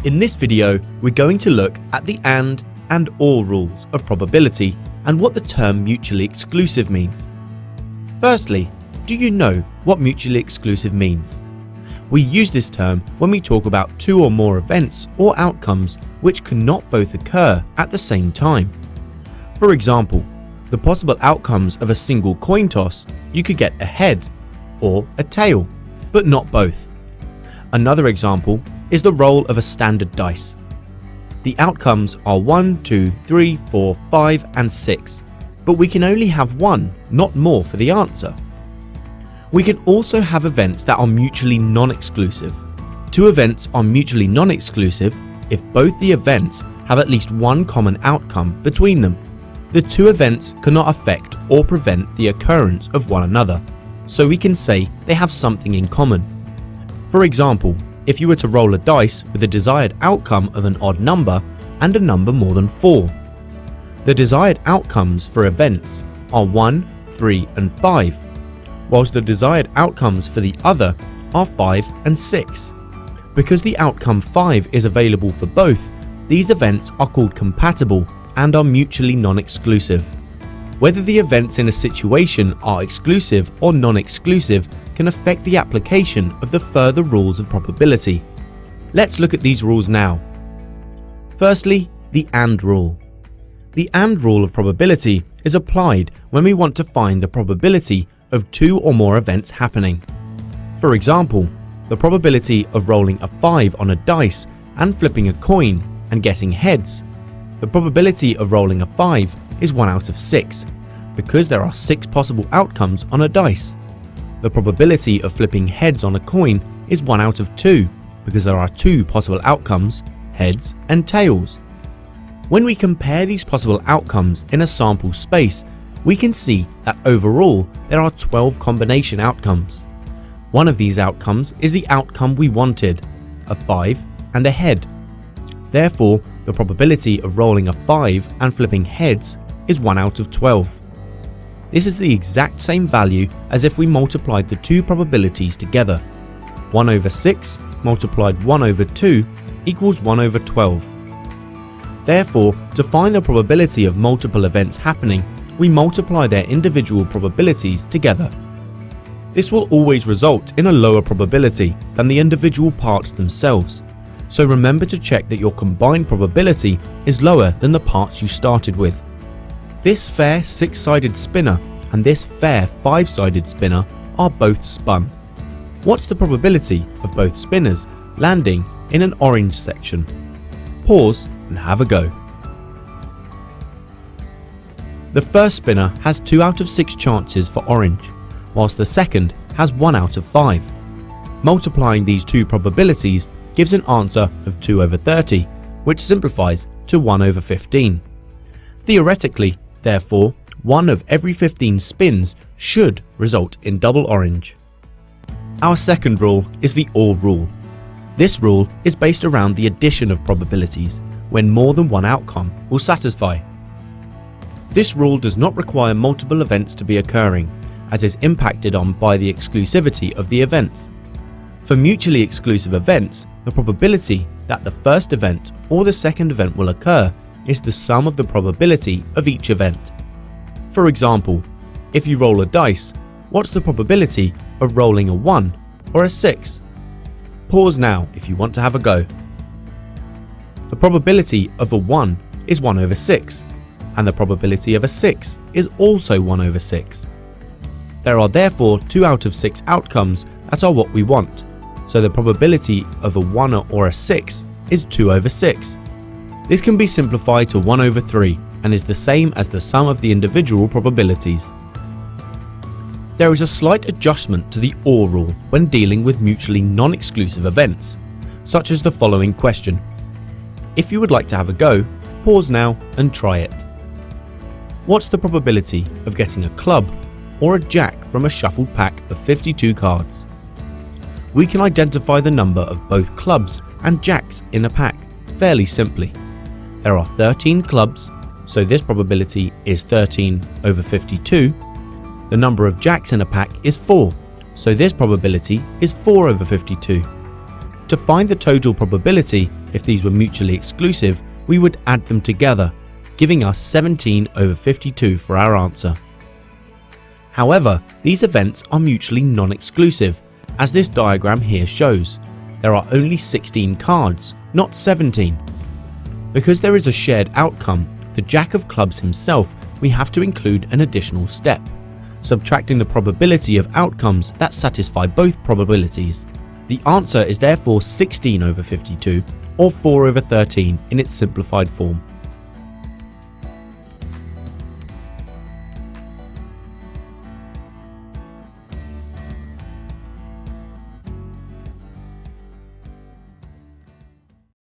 In this video, we're going to look at the and or rules of probability and what the term mutually exclusive means. Firstly, do you know what mutually exclusive means? We use this term when we talk about two or more events or outcomes which cannot both occur at the same time. For example, the possible outcomes of a single coin toss, you could get a head or a tail, but not both. Another example is the roll of a standard dice. The outcomes are 1, 2, 3, 4, 5 and 6, but we can only have one, not more, for the answer. We can also have events that are mutually non-exclusive. Two events are mutually non-exclusive if both the events have at least one common outcome between them. The two events cannot affect or prevent the occurrence of one another, so we can say they have something in common. For example, if you were to roll a dice with a desired outcome of an odd number and a number more than 4. The desired outcomes for events are 1, 3 and 5, whilst the desired outcomes for the other are 5 and 6. Because the outcome 5 is available for both, these events are called compatible and are mutually non-exclusive. Whether the events in a situation are exclusive or non-exclusive can affect the application of the further rules of probability. Let's look at these rules now. Firstly, the AND rule. The AND rule of probability is applied when we want to find the probability of two or more events happening. For example, the probability of rolling a 5 on a dice and flipping a coin and getting heads. The probability of rolling a 5 is 1 out of 6, because there are 6 possible outcomes on a dice. The probability of flipping heads on a coin is 1 out of 2, because there are 2 possible outcomes, heads and tails. When we compare these possible outcomes in a sample space, we can see that overall there are 12 combination outcomes. One of these outcomes is the outcome we wanted, a 5 and a head. Therefore, the probability of rolling a 5 and flipping heads is 1 out of 12. This is the exact same value as if we multiplied the two probabilities together. 1 over 6 multiplied 1 over 2 equals 1 over 12. Therefore, to find the probability of multiple events happening, we multiply their individual probabilities together. This will always result in a lower probability than the individual parts themselves, so remember to check that your combined probability is lower than the parts you started with. This fair 6-sided spinner and this fair 5-sided spinner are both spun. What's the probability of both spinners landing in an orange section? Pause and have a go. The first spinner has 2 out of 6 chances for orange, whilst the second has 1 out of 5. Multiplying these two probabilities gives an answer of 2 over 30, which simplifies to 1 over 15. Theoretically, therefore, 1 of every 15 spins should result in double orange. Our second rule is the OR rule. This rule is based around the addition of probabilities when more than one outcome will satisfy. This rule does not require multiple events to be occurring, as is impacted on by the exclusivity of the events. For mutually exclusive events, the probability that the first event or the second event will occur is the sum of the probability of each event. For example, if you roll a dice, what's the probability of rolling a 1 or a 6? Pause now if you want to have a go. The probability of a 1 is 1 over 6, and the probability of a 6 is also 1 over 6. There are therefore 2 out of 6 outcomes that are what we want, so the probability of a 1 or a 6 is 2 over 6. This can be simplified to 1 over 3 and is the same as the sum of the individual probabilities. There is a slight adjustment to the OR rule when dealing with mutually non-exclusive events, such as the following question. If you would like to have a go, pause now and try it. What's the probability of getting a club or a jack from a shuffled pack of 52 cards? We can identify the number of both clubs and jacks in a pack fairly simply. There are 13 clubs, so this probability is 13 over 52. The number of jacks in a pack is 4, so this probability is 4 over 52. To find the total probability, If these were mutually exclusive, we would add them together, giving us 17 over 52 for our answer. However, these events are mutually non-exclusive, as this diagram here shows. There are only 16 cards, not 17. Because there is a shared outcome, the Jack of Clubs himself, we have to include an additional step, subtracting the probability of outcomes that satisfy both probabilities. The answer is therefore 16 over 52, or 4 over 13 in its simplified form.